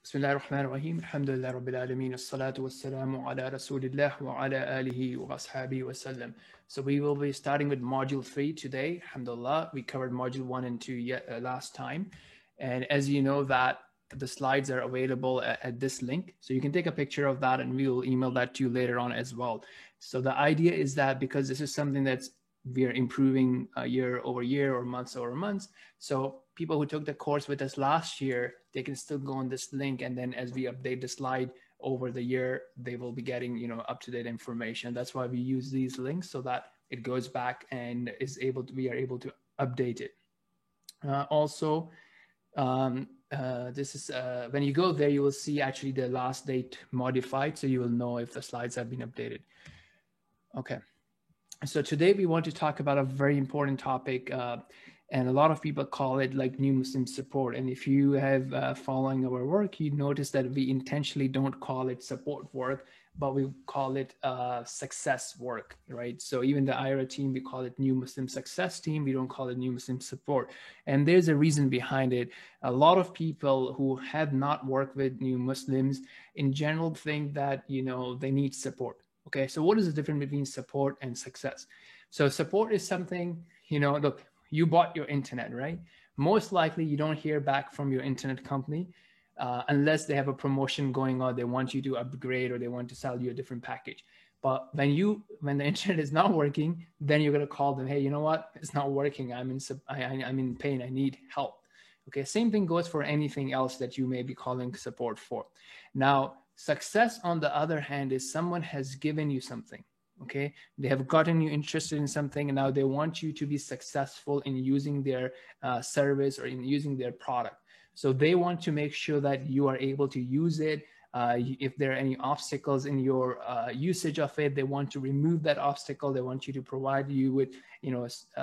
بسم الله الرحمن الرحيم الحمد لله رب العالمين الصلاة والسلام على رسول الله وعلى آله وأصحابه وسلم. So we will be starting with module 3 today. Alhamdulillah, we covered module 1 and 2 last time. And as you know that the slides are available at this link. So you can take a picture of that and we will email that to you later on as well. So the idea is that because this is something that's we are improving year over year or months over months. So people who took the course with us last year, they can still go on this link. And then as we update the slide over the year, they will be getting, up-to-date information. That's why we use these links so that it goes back and we are able to update it. Also, this is when you go there, you will see actually the last date modified. So you will know if the slides have been updated. Okay. So today we want to talk about a very important topic, and a lot of people call it like new Muslim support. And if you have following our work, you notice that we intentionally don't call it support work, but we call it success work, right? So even the IRA team, we call it new Muslim success team. We don't call it new Muslim support. And there's a reason behind it. A lot of people who have not worked with new Muslims in general think that, they need support. Okay, so what is the difference between support and success? So support is something, look, you bought your internet, right? Most likely you don't hear back from your internet company unless they have a promotion going on. They want you to upgrade or they want to sell you a different package. But when the internet is not working, then you're going to call them, hey, you know what? It's not working. I'm in pain. I need help. Okay, same thing goes for anything else that you may be calling support for. Now, success, on the other hand, is someone has given you something, okay? They have gotten you interested in something, and now they want you to be successful in using their service or in using their product. So they want to make sure that you are able to use it. If there are any obstacles in your usage of it, they want to remove that obstacle. They want you to provide you with,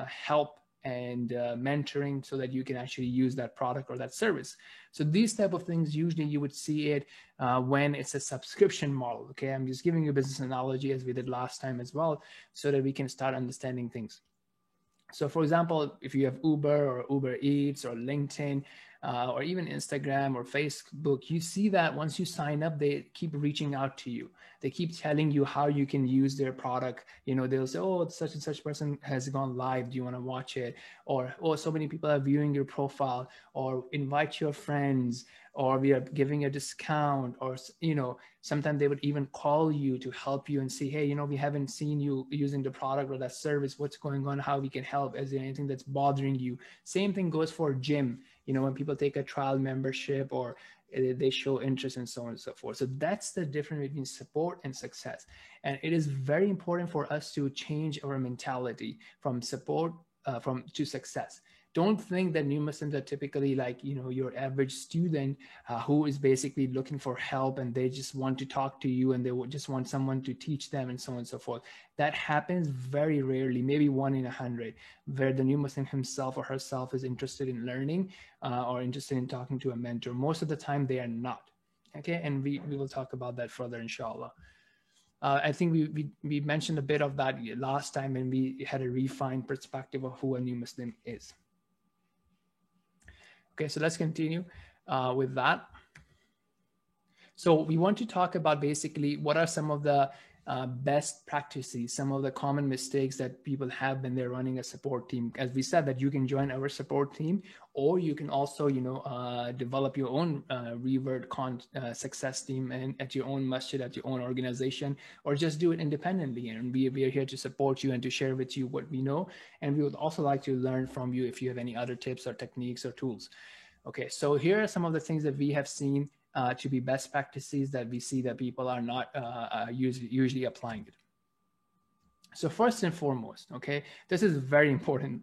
help and mentoring so that you can actually use that product or that service. So these type of things, usually you would see it when it's a subscription model. Okay, I'm just giving you a business analogy as we did last time as well, so that we can start understanding things. So for example, if you have Uber or Uber Eats or LinkedIn or even Instagram or Facebook, you see that once you sign up, they keep reaching out to you. They keep telling you how you can use their product. They'll say, oh, such and such person has gone live. Do you want to watch it? Or, oh, so many people are viewing your profile, or invite your friends, or we are giving a discount, or, sometimes they would even call you to help you and say, hey, we haven't seen you using the product or that service. What's going on? How we can help? Is there anything that's bothering you? Same thing goes for gym. When people take a trial membership or they show interest and so on and so forth. So that's the difference between support and success. And it is very important for us to change our mentality from support to success. Don't think that new Muslims are typically like, your average student who is basically looking for help and they just want to talk to you and they just want someone to teach them and so on and so forth. That happens very rarely, maybe 1 in 100, where the new Muslim himself or herself is interested in learning or interested in talking to a mentor. Most of the time they are not. Okay, and we will talk about that further, inshallah. I think we mentioned a bit of that last time and we had a refined perspective of who a new Muslim is. Okay, so let's continue with that. So we want to talk about basically what are some of the best practices, some of the common mistakes that people have when they're running a support team. As we said, that you can join our support team, or you can also, develop your own revert success team and at your own masjid, at your own organization, or just do it independently. And we are here to support you and to share with you what we know. And we would also like to learn from you if you have any other tips or techniques or tools. Okay, so here are some of the things that we have seen to be best practices that we see that people are not usually applying it. So first and foremost, okay, this is very important.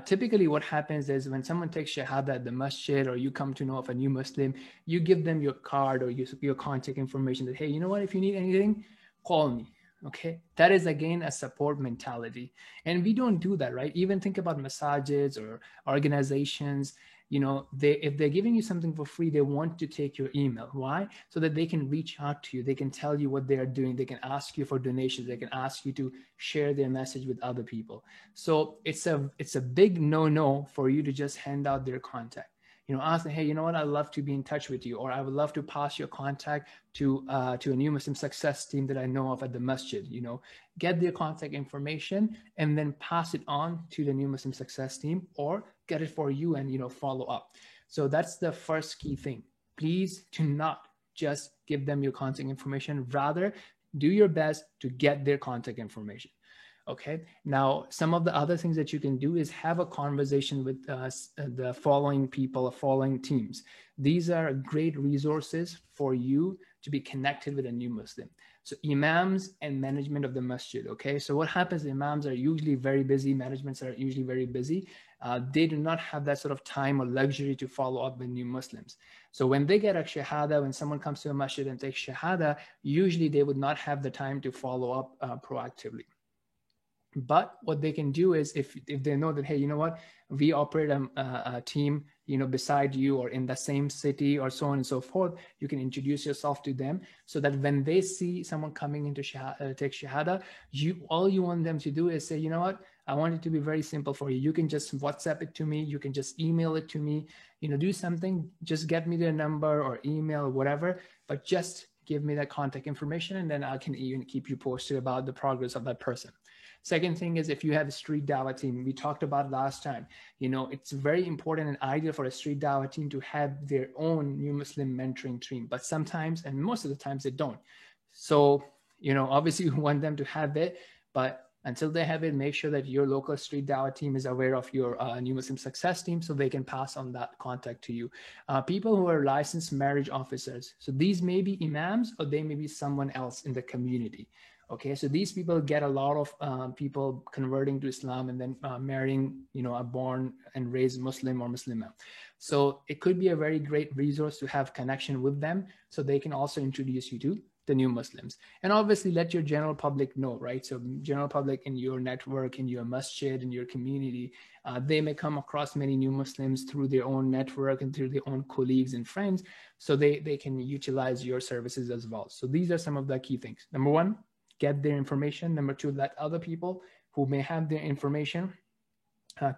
Typically what happens is when someone takes shahada at the masjid or you come to know of a new Muslim, you give them your card or your contact information that, hey, you know what, if you need anything, call me. Okay, that is again a support mentality. And we don't do that, right? Even think about masajids or organizations. If they're giving you something for free, they want to take your email. Why? So that they can reach out to you. They can tell you what they are doing. They can ask you for donations. They can ask you to share their message with other people. So it's a big no-no for you to just hand out their contact. ask them, hey, you know what, I'd love to be in touch with you, or I would love to pass your contact to a new Muslim success team that I know of at the masjid. Get their contact information and then pass it on to the new Muslim success team, or get it for you and follow up. So that's the first key thing. Please do not just give them your contact information. Rather, do your best to get their contact information. Okay. Now, some of the other things that you can do is have a conversation with the following people, following teams. These are great resources for you to be connected with a new Muslim. So imams and management of the masjid. Okay. So what happens, imams are usually very busy. Managements are usually very busy. They do not have that sort of time or luxury to follow up with new Muslims. So when they get a shahada, when someone comes to a masjid and takes shahada, usually they would not have the time to follow up proactively. But what they can do is, if they know that, hey, you know what, we operate a team, beside you or in the same city or so on and so forth, you can introduce yourself to them, so that when they see someone coming into take shahada, all you want them to do is say, you know what, I want it to be very simple for you. You can just WhatsApp it to me. You can just email it to me, do something, just get me their number or email or whatever, but just give me that contact information, and then I can even keep you posted about the progress of that person. Second thing is, if you have a street dawah team, we talked about last time, it's very important and ideal for a street dawah team to have their own new Muslim mentoring team, but sometimes, and most of the times, they don't. So, obviously you want them to have it, but until they have it, make sure that your local street dawah team is aware of your new Muslim success team, so they can pass on that contact to you. People who are licensed marriage officers. So these may be imams, or they may be someone else in the community. Okay, so these people get a lot of people converting to Islam and then marrying, a born and raised Muslim or Muslimah. So it could be a very great resource to have connection with them, so they can also introduce you to the new Muslims. And obviously let your general public know, right? So general public in your network, in your masjid, in your community, they may come across many new Muslims through their own network and through their own colleagues and friends, so they can utilize your services as well. So these are some of the key things. Number one, get their information. Number two, let other people who may have their information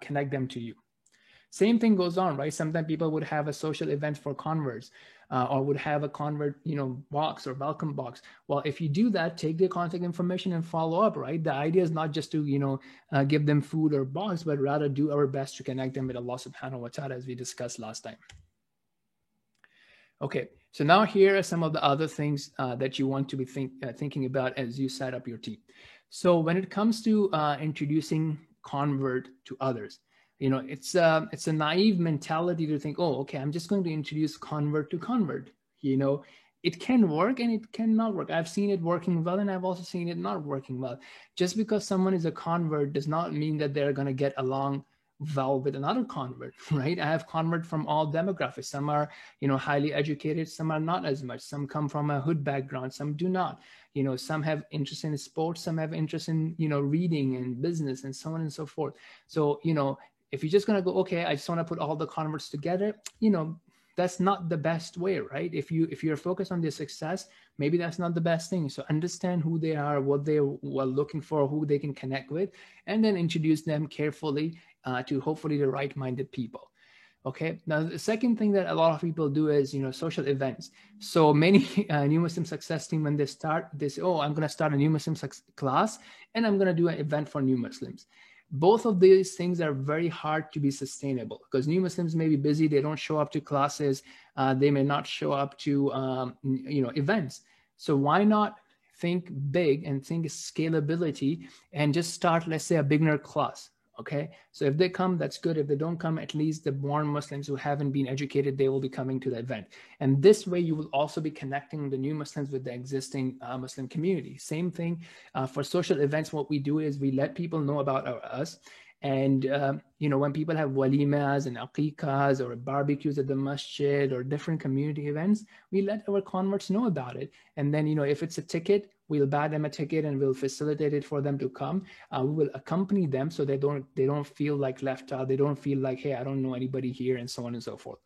connect them to you. Same thing goes on, right? Sometimes people would have a social event for converts, or would have a convert, box or welcome box. Well, if you do that, take their contact information and follow up, right? The idea is not just to, give them food or box, but rather do our best to connect them with Allah subhanahu wa ta'ala, as we discussed last time. Okay, so now here are some of the other things that you want to be thinking about as you set up your team. So when it comes to introducing convert to others, it's a naive mentality to think, oh, okay, I'm just going to introduce convert to convert. It can work and it cannot work. I've seen it working well, and I've also seen it not working well. Just because someone is a convert does not mean that they're going to get along well with another convert, right? I have convert from all demographics. Some are, highly educated. Some are not as much. Some come from a hood background. Some do not. Some have interest in sports. Some have interest in, reading and business and so on and so forth. So, if you're just going to go, okay, I just want to put all the converts together, that's not the best way, right? If you're focused on their success, maybe that's not the best thing. So understand who they are, what they were looking for, who they can connect with, and then introduce them carefully to hopefully the right-minded people. Okay. Now, the second thing that a lot of people do is, social events. So many new Muslim success team, when they start, they say, oh, I'm going to start a new Muslim class, and I'm going to do an event for new Muslims. Both of these things are very hard to be sustainable, because new Muslims may be busy. They don't show up to classes. They may not show up to, events. So why not think big and think scalability and just start, let's say, a beginner class? Okay, so if they come, that's good. If they don't come, at least the born Muslims who haven't been educated, they will be coming to the event. And this way, you will also be connecting the new Muslims with the existing Muslim community. Same thing for social events. What we do is we let people know about us. And, when people have walimas and aqiqahs or barbecues at the masjid or different community events, we let our converts know about it. And then, if it's a ticket, we'll buy them a ticket and we'll facilitate it for them to come. We will accompany them so they don't feel like left out. They don't feel like, hey, I don't know anybody here, and so on and so forth.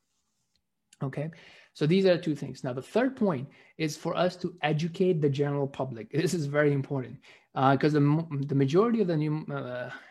Okay. So these are two things. Now, the third point is for us to educate the general public. This is very important because the majority of the new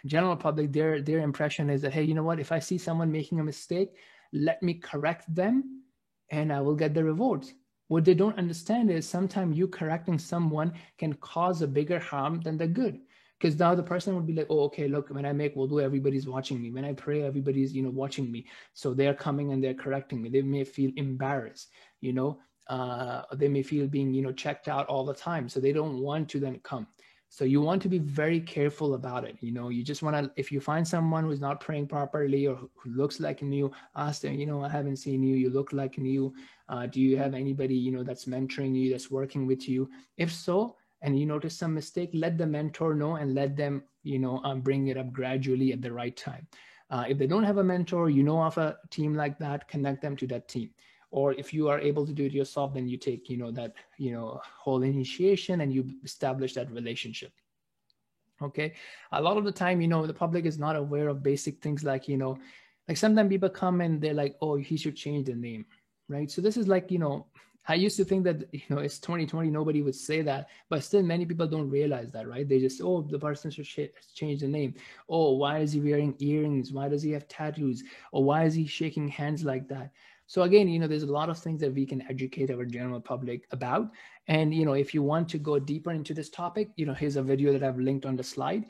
general public, their impression is that, hey, you know what? If I see someone making a mistake, let me correct them and I will get the rewards. What they don't understand is sometimes you correcting someone can cause a bigger harm than the good. Because now the person would be like, oh, okay, look, when I make wudu, everybody's watching me. When I pray, everybody's, watching me. So they're coming and they're correcting me. They may feel embarrassed, they may feel being, checked out all the time. So they don't want to then come. So you want to be very careful about it. You just want to, if you find someone who's not praying properly or who looks like new, ask them, I haven't seen you. You look like new. Do you have anybody, that's mentoring you, that's working with you? If so, and you notice some mistake, let the mentor know and let them, bring it up gradually at the right time. If they don't have a mentor, of a team like that, connect them to that team. Or if you are able to do it yourself, then you take, that, whole initiation and you establish that relationship. Okay. A lot of the time, the public is not aware of basic things like, like sometimes people come and they're like, oh, he should change the name. Right. So this is like, I used to think that, it's 2020, nobody would say that, but still many people don't realize that, right? They just, oh, the person should change the name. Oh, why is he wearing earrings? Why does he have tattoos? Or why is he shaking hands like that? So again, there's a lot of things that we can educate our general public about. And, if you want to go deeper into this topic, here's a video that I've linked on the slide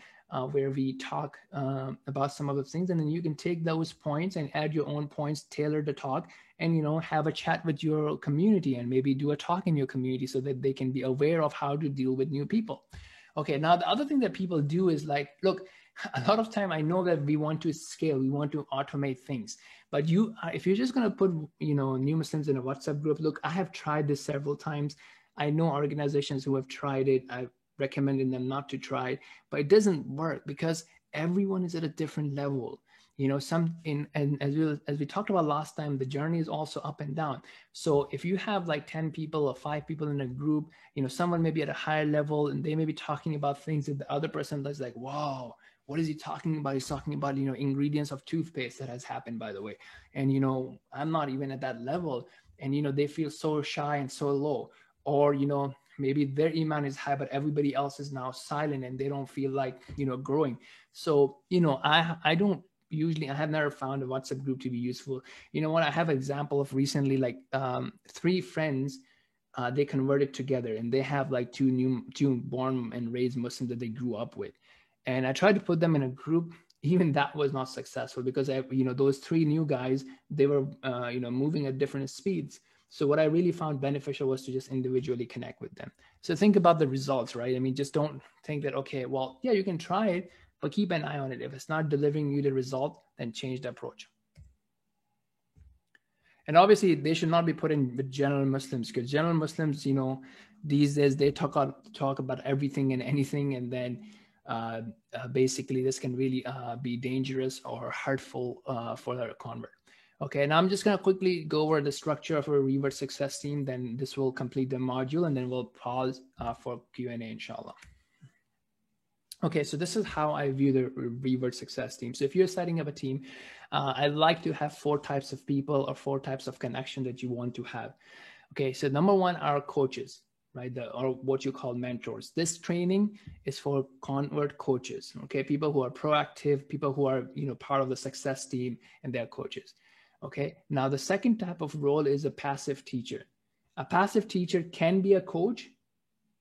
where we talk about some of the things. And then you can take those points and add your own points, tailor the talk, and, have a chat with your community and maybe do a talk in your community so that they can be aware of how to deal with new people. Okay, now the other thing that people do is like, look, a lot of time I know that we want to scale, we want to automate things. But if you're just going to put, new Muslims in a WhatsApp group, look, I have tried this several times. I know organizations who have tried it. I've recommended them not to try it, but it doesn't work because everyone is at a different level. And as we talked about last time, the journey is also up and down. So if you have like 10 people or 5 people in a group, someone may be at a higher level and they may be talking about things that the other person is like, wow, what is he talking about? He's talking about, ingredients of toothpaste that has happened, by the way. And, I'm not even at that level. And, they feel so shy and so low. Or, maybe their iman is high, but everybody else is now silent and they don't feel like, growing. So, I have never found a WhatsApp group to be useful. I have an example of recently, like 3 friends, they converted together and they have like two born and raised Muslims that they grew up with. And I tried to put them in a group. Even that was not successful because those 3 new guys, they were, moving at different speeds. So what I really found beneficial was to just individually connect with them. So think about the results, right? I mean, just don't think that, okay, well, yeah, you can try it, but keep an eye on it. If it's not delivering you the result, then change the approach. And obviously they should not be put in with general Muslims because general Muslims, these days they talk about everything and anything. And then basically this can really be dangerous or hurtful for their convert. Okay, now I'm just going to quickly go over the structure of a revert success team. Then this will complete the module and then we'll pause for Q&A, inshallah. Okay, so this is how I view the revert success team. So if you're setting up a team, I like to have 4 types of people or 4 types of connection that you want to have. Okay, so number 1 are coaches, right? Or what you call mentors. This training is for convert coaches, okay? People who are proactive, people who are, part of the success team and they're coaches. Okay, now the second type of role is a passive teacher. A passive teacher can be a coach,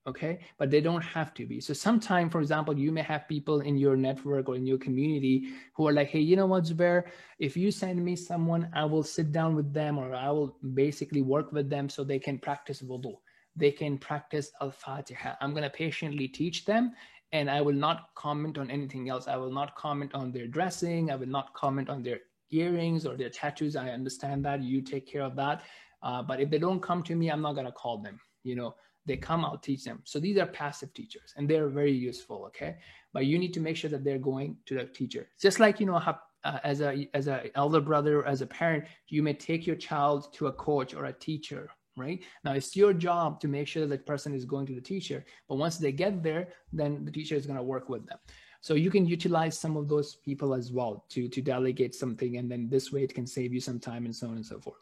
okay, but they don't have to be. So sometime, for example, you may have people in your network or in your community who are like, hey, you know what, Zubair, if you send me someone, I will sit down with them or I will basically work with them so they can practice wudu. They can practice Al-Fatiha. I'm going to patiently teach them and I will not comment on anything else. I will not comment on their dressing. I will not comment on their earrings or their tattoos. I understand that. You take care of that. But if they don't come to me, I'm not going to call them. They come, I'll teach them. So these are passive teachers and they're very useful. Okay. But you need to make sure that they're going to the teacher. Just like, as a elder brother, as a parent, you may take your child to a coach or a teacher, right? Now it's your job to make sure that the person is going to the teacher. But once they get there, then the teacher is going to work with them. So you can utilize some of those people as well to delegate something. And then this way it can save you some time and so on and so forth.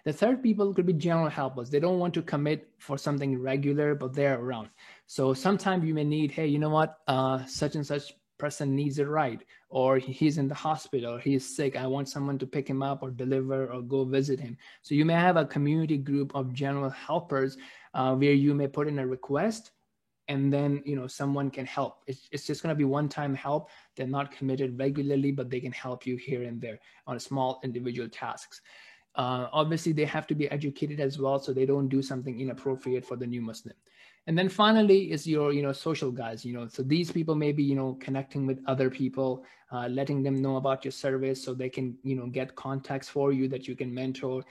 The third people could be general helpers. They don't want to commit for something regular, but they're around. So sometimes you may need, hey, you know what, such and such person needs a ride, or he's in the hospital, or he's sick. I want someone to pick him up or deliver or go visit him. So you may have a community group of general helpers where you may put in a request, and then someone can help. It's just going to be one-time help. They're not committed regularly, but they can help you here and there on small individual tasks. Obviously, they have to be educated as well, so they don't do something inappropriate for the new Muslim. And then finally is your social guys. So these people may be connecting with other people, letting them know about your service, so they can get contacts for you that you can mentor.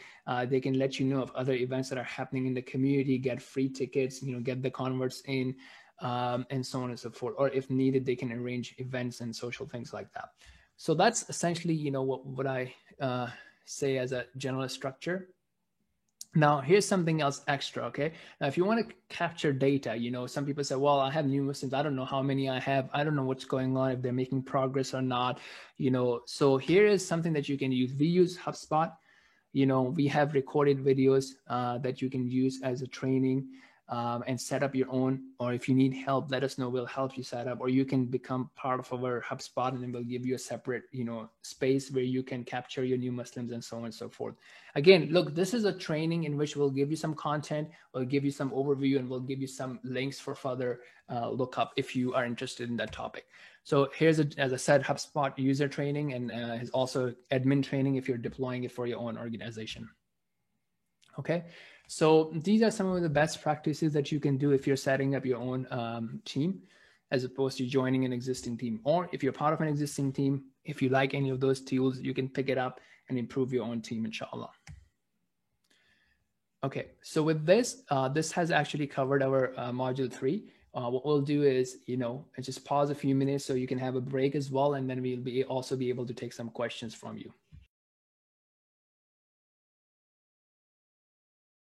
They can let you know of other events that are happening in the community, get free tickets, get the converts in, and so on and so forth. Or if needed, they can arrange events and social things like that. So that's essentially what I say as a general structure. Now, here's something else extra, okay? Now, if you want to capture data, some people say, well, I have new Muslims. I don't know how many I have. I don't know what's going on, if they're making progress or not, So here is something that you can use. We use HubSpot. We have recorded videos that you can use as a training and set up your own. Or if you need help, let us know. We'll help you set up. Or you can become part of our HubSpot, and then we'll give you a separate, space where you can capture your new Muslims and so on and so forth. Again, look, this is a training in which we'll give you some content, we'll give you some overview, and we'll give you some links for further lookup if you are interested in that topic. So here's, as I said, HubSpot user training, and is also admin training if you're deploying it for your own organization. Okay. So these are some of the best practices that you can do if you're setting up your own team, as opposed to joining an existing team. Or if you're part of an existing team, if you like any of those tools, you can pick it up and improve your own team, inshallah. Okay, so with this, this has actually covered our module 3. What we'll do is, just pause a few minutes so you can have a break as well, and then we'll also be able to take some questions from you.